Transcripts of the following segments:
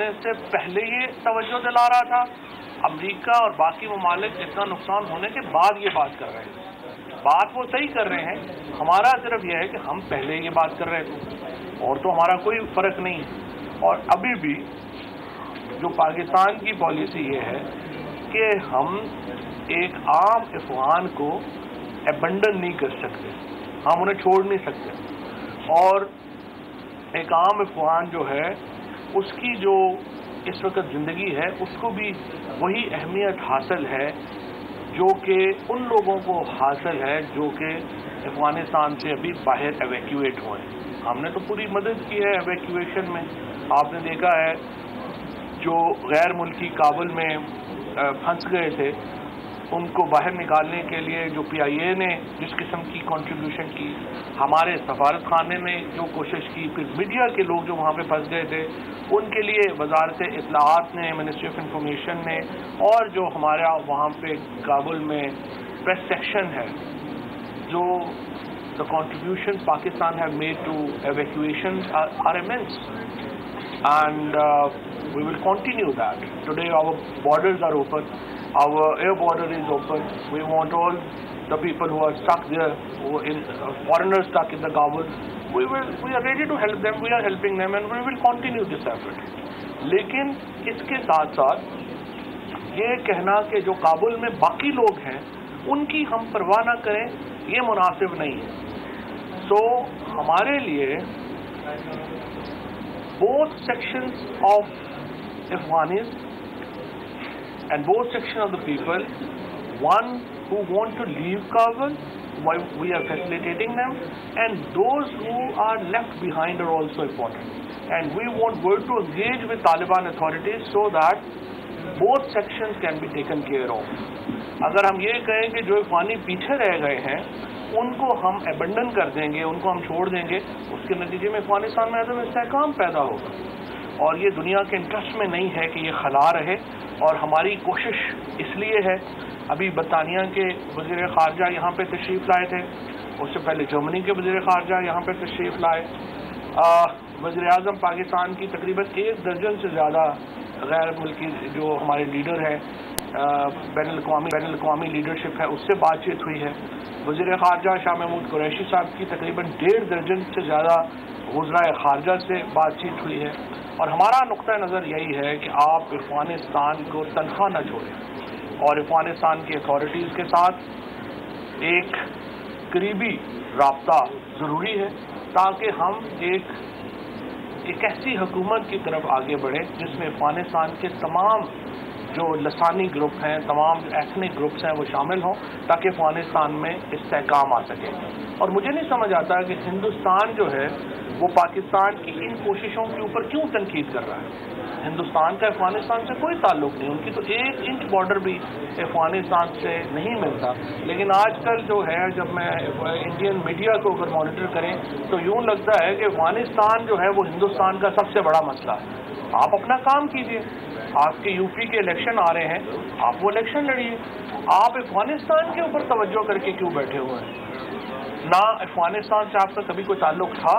سے پہلے یہ توجہ دلا رہا تھا. امریکہ اور باقی ممالک اتنا نقصان ہونے کے بعد یہ بات کر رہے ہیں. بات وہ صحیح کر رہے ہیں. ہمارا صرف یہ ہے کہ ہم پہلے یہ بات کر رہے تھے اور تو ہمارا کوئی فرق نہیں ہے. اور ابھی بھی جو پاکستان کی پالیسی یہ ہے کہ ہم ایک عام افغان کو ایبنڈن نہیں کر سکتے, ہم انہیں چھوڑ نہیں سکتے. اور ایک عام افغان جو ہے اس کی جو اس وقت زندگی ہے اس کو بھی وہی اہمیت حاصل ہے جو کہ ان لوگوں کو حاصل ہے جو کہ افغانستان سے ابھی باہر ایویکیویٹ ہوئے. ہم نے تو پوری مدد کی ہے ایویکیویشن میں. آپ نے دیکھا ہے جو غیر ملکی کابل میں پھنس گئے تھے ان کو باہر نکالنے کے لیے جو پی آئی اے نے جس قسم کی کنٹریبیوشن کی, ہمارے سفارت خانے نے جو کوشش کی, پھر میڈیا کے لوگ جو وہاں پہ پھنس گئے تھے ان کے لیے وزارت اطلاعات نے, منسٹری آف انفارمیشن نے, اور جو ہمارا وہاں پہ کابل میں پریس سیکشن ہے, جو the contributions Pakistan have made to evacuations are immense, and we will continue that. Today our borders are open, our air border is open. We want all the people who are stuck there, who in foreigners stuck in the Kabul, we are ready to help them, we are helping them, and we will continue this effort. لیکن اس کے ساتھ ساتھ یہ کہنا کہ جو کابل میں باقی لوگ ہیں ان کی ہم پرواہ نہ کریں یہ مناسب نہیں ہے. سو ہمارے لیے both sections of Afghanis and both sections of the people, one who want to leave Kabul, we are facilitating them, and those who are left behind are also important. And we want to engage with Taliban authorities so that both sections can be taken care of. اگر ہم یہ کہیں کہ جو افغانی پیچھے رہ گئے ہیں ان کو ہم ایبنڈن کر دیں گے, ان کو ہم چھوڑ دیں گے, اس کے نتیجے میں افغانستان میں عدم استحکام پیدا ہوگا, اور یہ دنیا کے انٹرسٹ میں نہیں ہے کہ یہ خلا رہے. اور ہماری کوشش اس لیے ہے, ابھی برطانیہ کے وزیر خارجہ یہاں پہ تشریف لائے تھے, اس سے پہلے جرمنی کے وزیر خارجہ یہاں پہ تشریف لائے, وزیر اعظم پاکستان کی تقریباً 1 درجن سے زیادہ غیر ملکی جو ہمارے لیڈر ہیں, بین الاقوامی لیڈرشپ ہے, اس سے بات چیت ہوئی ہے. وزیر خارجہ شاہ محمود قریشی صاحب کی تقریباً 1.5 درجن سے زیادہ وزرائے خارجہ سے بات چیت ہوئی ہے. اور ہمارا نقطہ نظر یہی ہے کہ آپ افغانستان کو تنہا نہ چھوڑیں اور افغانستان کی اتھارٹیز کے ساتھ ایک قریبی رابطہ ضروری ہے تاکہ ہم ایک ایسی حکومت کی طرف آگے بڑھیں جس میں افغانستان کے تمام جو لسانی گروپ ہیں, تمام ایتھنک گروپس ہیں وہ شامل ہوں تاکہ افغانستان میں استحکام آ سکے. اور مجھے نہیں سمجھ آتا کہ ہندوستان جو ہے وہ پاکستان کی ان کوششوں کے اوپر کیوں تنقید کر رہا ہے. ہندوستان کا افغانستان سے کوئی تعلق نہیں, ان کی تو 1 انچ بارڈر بھی افغانستان سے نہیں ملتا. لیکن آج کل جو ہے جب میں انڈین میڈیا کو اگر مانیٹر کریں تو یوں لگتا ہے کہ افغانستان جو ہے وہ ہندوستان کا سب سے بڑا مسئلہ ہے. آپ اپنا کام کیجئے, آپ کے یو پی کے الیکشن آ رہے ہیں, آپ وہ الیکشن لڑیے. آپ افغانستان کے اوپر توجہ کر کے کیوں بیٹھے ہوئے ہیں؟ نہ افغانستان سے آپ کا کبھی کوئی تعلق تھا,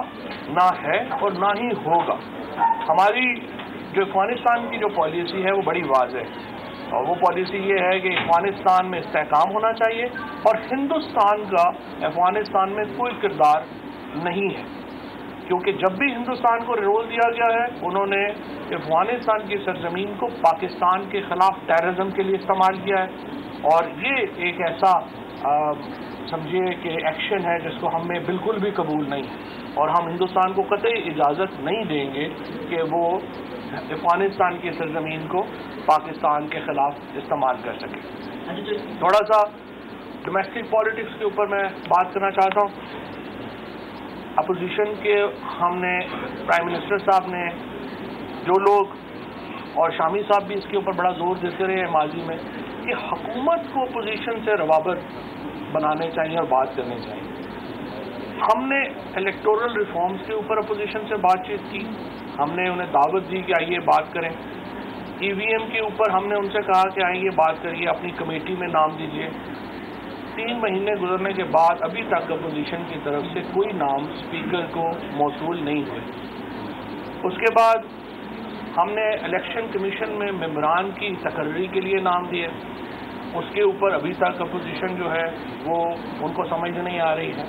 نہ ہے, اور نہ ہی ہوگا. ہماری جو افغانستان کی جو پالیسی ہے وہ بڑی واضح ہے, اور وہ پالیسی یہ ہے کہ افغانستان میں استحکام ہونا چاہیے اور ہندوستان کا افغانستان میں کوئی کردار نہیں ہے. کیونکہ جب بھی ہندوستان کو رول دیا گیا ہے انہوں نے افغانستان کی سرزمین کو پاکستان کے خلاف ٹیررزم کے لیے استعمال کیا ہے, اور یہ ایک ایسا سمجھیے کہ ایکشن ہے جس کو ہمیں بالکل بھی قبول نہیں ہے, اور ہم ہندوستان کو قطعی اجازت نہیں دیں گے کہ وہ افغانستان کی سرزمین کو پاکستان کے خلاف استعمال کر سکے. تھوڑا سا ڈومیسٹک پالیٹکس کے اوپر میں بات کرنا چاہتا ہوں. اپوزیشن کے ہم نے پرائم منسٹر صاحب نے, جو لوگ, اور شامی صاحب بھی اس کے اوپر بڑا زور دیتے رہے ہیں ماضی میں کہ حکومت کو اپوزیشن سے روابط بنانے چاہیے اور بات کرنی چاہیے. ہم نے الیکٹورل ریفارمز کے اوپر اپوزیشن سے بات چیت کی, ہم نے انہیں دعوت دی کہ آئیے بات کریں. ای وی ایم کے اوپر ہم نے ان سے کہا کہ آئیے بات کریے, اپنی کمیٹی میں نام دیجیے. 3 مہینے گزرنے کے بعد ابھی تک اپوزیشن کی طرف سے کوئی نام اسپیکر کو موصول نہیں ہوئے. اس کے بعد ہم نے الیکشن کمیشن میں ممبران کی تقرری کے لیے نام دیے، اس کے اوپر ابھی تک اپوزیشن جو ہے وہ ان کو سمجھ نہیں آ رہی ہے۔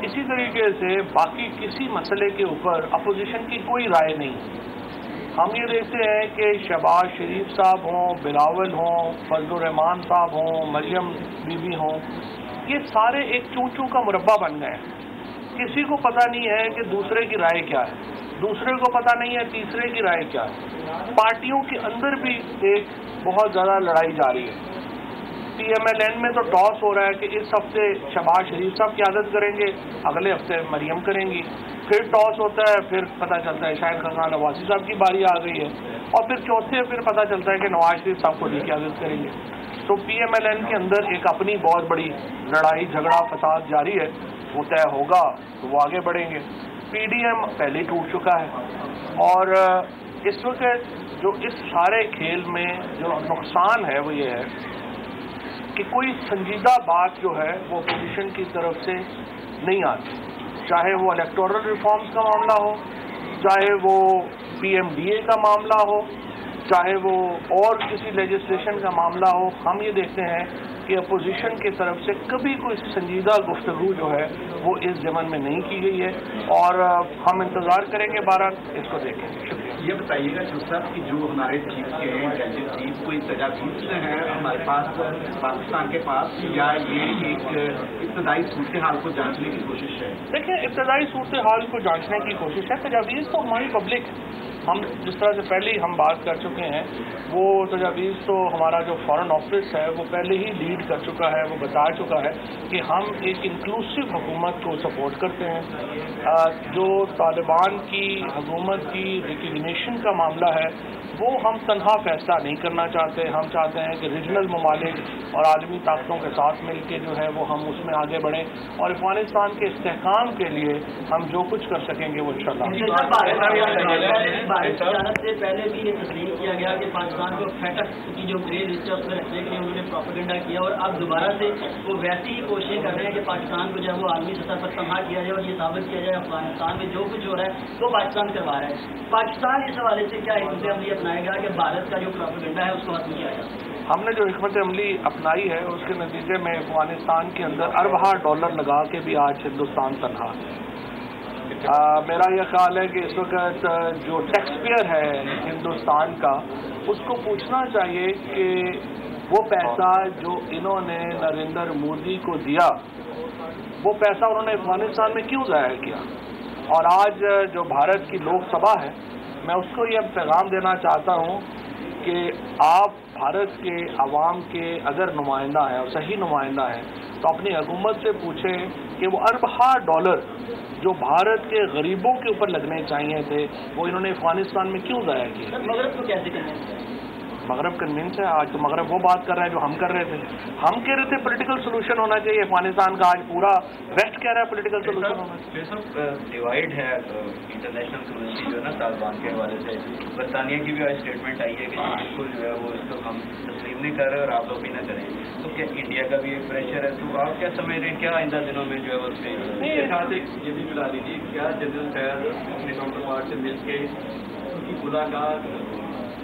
اسی طریقے سے باقی کسی مسئلے کے اوپر اپوزیشن کی کوئی رائے نہیں۔ ہم یہ دیکھتے ہیں کہ شہباز شریف صاحب ہوں، بلاول ہوں، فضل الرحمان صاحب ہوں، مریم بی بی ہوں، یہ سارے ایک چوں چوں کا مربع بن گئے ہیں۔ کسی کو پتہ نہیں ہے کہ دوسرے کی رائے کیا ہے، دوسرے کو پتہ نہیں ہے تیسرے کی رائے کیا ہے۔ پارٹیوں کے اندر بھی ایک بہت زیادہ لڑائی جاری ہے۔ پی ایم ایل این میں تو ٹاس ہو رہا ہے کہ اس ہفتے شہباز شریف صاحب قیادت کریں گے، اگلے ہفتے مریم کریں گی، پھر ٹاس ہوتا ہے، پھر پتہ چلتا ہے شاہد خاقان نواز صاحب کی باری آ گئی ہے، اور پھر چوتھے پھر پتہ چلتا ہے کہ نواز شریف صاحب کو قیادت کریں گے۔ تو پی ایم ایل این کے اندر ایک اپنی بہت بڑی لڑائی جھگڑا فساد جاری ہے، وہ طے ہوگا تو وہ آگے بڑھیں گے۔ پی ڈی ایم پہلے ٹوٹ چکا ہے، اور اس وقت جو اس سارے کھیل میں جو نقصان ہے وہ یہ ہے کہ کوئی سنجیدہ بات جو ہے وہ اپوزیشن کی طرف سے نہیں آتی، چاہے وہ الیکٹورل ریفارمز کا معاملہ ہو، چاہے وہ پی ایم ڈی اے کا معاملہ ہو، چاہے وہ اور کسی لیجسلیشن کا معاملہ ہو۔ ہم یہ دیکھتے ہیں کہ اپوزیشن کی طرف سے کبھی کوئی سنجیدہ گفتگو جو ہے وہ اس ضمن میں نہیں کی گئی ہے، اور ہم انتظار کریں گے بہرحال اس کو دیکھیں گے۔ شکریہ۔ یہ بتائیے گا شاہ صاحب کہ جو ہمارے چیف کے ہیں ججز چیف، کوئی تجاویز ہیں ہمارے پاس پاکستان کے پاس، یا یہ ایک ابتدائی صورتحال کو جانچنے کی کوشش ہے؟ دیکھیں، ابتدائی صورتحال کو جانچنے کی کوشش ہے۔ تجاویز تو ہماری پبلک، ہم جس طرح سے پہلے ہی ہم بات کر چکے ہیں، وہ تجاویز تو ہمارا جو فارن آفس ہے وہ پہلے ہی لیڈ کر چکا ہے، وہ بتا چکا ہے کہ ہم ایک انکلوسو حکومت کو سپورٹ کرتے ہیں۔ جو طالبان کی حکومت کی ریکگنیشن کا معاملہ ہے وہ ہم تنہا فیصلہ نہیں کرنا چاہتے، ہم چاہتے ہیں کہ ریجنل ممالک اور عالمی طاقتوں کے ساتھ مل کے جو ہے وہ ہم اس میں آگے بڑھیں، اور افغانستان کے استحکام کے لیے ہم جو کچھ کر سکیں گے وہ انشاءاللہ۔ جانب سے پہلے بھی یہ تسلیم کیا گیا کہ پاکستان کو فیٹس کی جو گرے لسٹ ہے اس میں رکھنے کے لیے انہوں نے پروپیگنڈا کیا، اور اب دوبارہ سے وہ ویسی ہی کوششیں کر رہے ہیں کہ پاکستان کو جو ہے وہ عالمی سطح پر تنہا کیا جائے اور یہ ثابت کیا جائے افغانستان میں جو کچھ ہو رہا ہے وہ پاکستان کروا رہا ہے۔ پاکستان اس حوالے سے کیا حکمت عملی اپنائے گا کہ بھارت کا جو پروپیگنڈا ہے اس کو ختم کیا جائے؟ ہم نے جو حکمت عملی اپنائی ہے اس کے نتیجے میں افغانستان کے اندر اربوں ڈالر لگا کے بھی آج ہندوستان تنہا ہے۔ میرا یہ خیال ہے کہ اس وقت جو ٹیکس پیئر ہے ہندوستان کا، اس کو پوچھنا چاہیے کہ وہ پیسہ جو انہوں نے نریندر مودی کو دیا وہ پیسہ انہوں نے افغانستان میں کیوں ضائع کیا۔ اور آج جو بھارت کی لوک سبھا ہے، میں اس کو یہ پیغام دینا چاہتا ہوں کہ آپ بھارت کے عوام کے اگر نمائندہ ہیں اور صحیح نمائندہ ہیں تو اپنی حکومت سے پوچھیں کہ وہ اربوں ڈالر جو بھارت کے غریبوں کے اوپر لگنے چاہیے تھے وہ انہوں نے افغانستان میں کیوں ضائع کیا۔ مغرب کو کیسے کرنا ہے؟ مغرب کنوینس ہے، آج تو مغرب وہ بات کر رہا ہے جو ہم کر رہے تھے۔ ہم کہہ رہے تھے پولیٹیکل سولوشن ہونا چاہیے افغانستان کا، آج پورا ویسٹ کہہ رہا ہے پولیٹیکل سولوشن ہونا چاہیے۔ ڈیوائڈ ہے انٹرنیشنل کمیونٹی جو ہے نا طالبان کے حوالے سے، برطانیہ کی بھی آج اسٹیٹمنٹ آئی ہے کہ بالکل جو ہے وہ اس کو ہم تسلیم نہیں کر رہے اور آپ لوگ بھی نہ کریں، تو کیا انڈیا کا بھی ایک پریشر ہے؟ تو آپ کیا سمجھ رہے ہیں کیا آئندہ دنوں میں جو ہے وہ یہ بھی بلا دیجیے، کیا جنرل فیض اپنے کاؤنٹر پارٹ سے مل کے ان کی ملاقات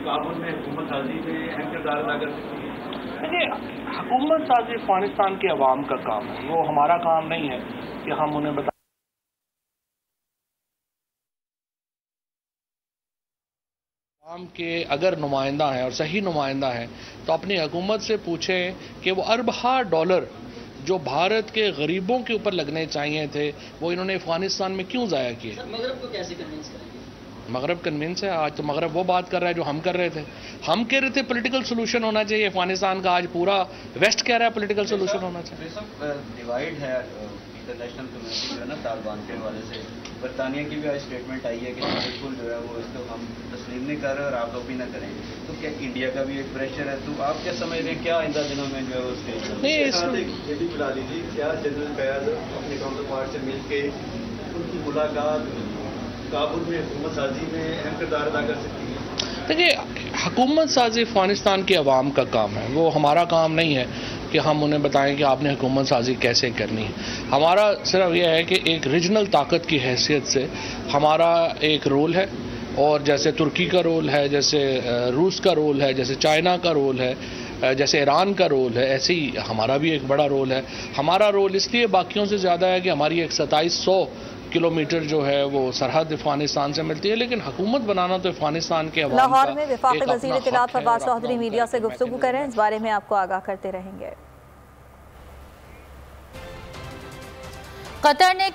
کابل میں حکومت سازی میں اہم کردار ادا کر سکتی ہے؟ دیکھیے، حکومت سازی افغانستان کے عوام کا کام ہے، وہ ہمارا کام نہیں ہے کہ ہم انہیں بتا عوام کے اگر نمائندہ ہیں اور صحیح نمائندہ ہیں تو اپنی حکومت سے پوچھیں کہ وہ اربوں ڈالر جو بھارت کے غریبوں کے اوپر لگنے چاہیے تھے وہ انہوں نے افغانستان میں کیوں ضائع کیے۔ مغرب کو کیسے کنوینس کریں گے؟ مغرب کنوینس ہے، آج تو مغرب وہ بات کر رہا ہے جو ہم کر رہے تھے۔ ہم کہہ رہے تھے پولیٹیکل سولوشن ہونا چاہیے افغانستان کا، آج پورا ویسٹ کہہ رہا ہے پولیٹیکل سولوشن ہونا چاہیے۔ ڈیوائڈ ہے انٹرنیشنل کمیونٹی جو ہے نا طالبان کے حوالے سے، برطانیہ کی بھی آج اسٹیٹمنٹ آئی ہے کہ بالکل جو ہے وہ اس کو ہم تسلیم نہیں کر رہے اور آپ لوگ بھی نہ کریں، تو کیا انڈیا کا بھی ایک پریشر ہے؟ تو آپ کیا سمجھ رہے ہیں کیا آئندہ دنوں میں جو ہے وہ یہ بھی بلا دیجیے، کیا جنرل فیض اپنے کاؤنٹر پارٹ سے مل کے ان کی ملاقات کابل میں حکومت سازی میں اہم کردار ادا کر سکتی ہے؟ دیکھیے، حکومت سازی افغانستان کے عوام کا کام ہے، وہ ہمارا کام نہیں ہے کہ ہم انہیں بتائیں کہ آپ نے حکومت سازی کیسے کرنی ہے۔ ہمارا صرف یہ ہے کہ ایک ریجنل طاقت کی حیثیت سے ہمارا ایک رول ہے اور جیسے ترکی کا رول ہے، جیسے روس کا رول ہے، جیسے چائنا کا رول ہے، جیسے ایران کا رول ہے، ایسے ہی ہمارا بھی ایک بڑا رول ہے. ہمارا رول اس لیے باقیوں سے زیادہ ہے کہ ہماری ایک 2700 کلومیٹر جو ہے وہ سرحد افغانستان سے ملتی ہے، لیکن حکومت بنانا تو افغانستان کے عوام کا لاہور میں وفاقی وزیر اطلاعات فواد چوہدری میڈیا سے گفتگو کر رہے ہیں، اس بارے میں آپ کو آگاہ کرتے رہیں گے. قطر نے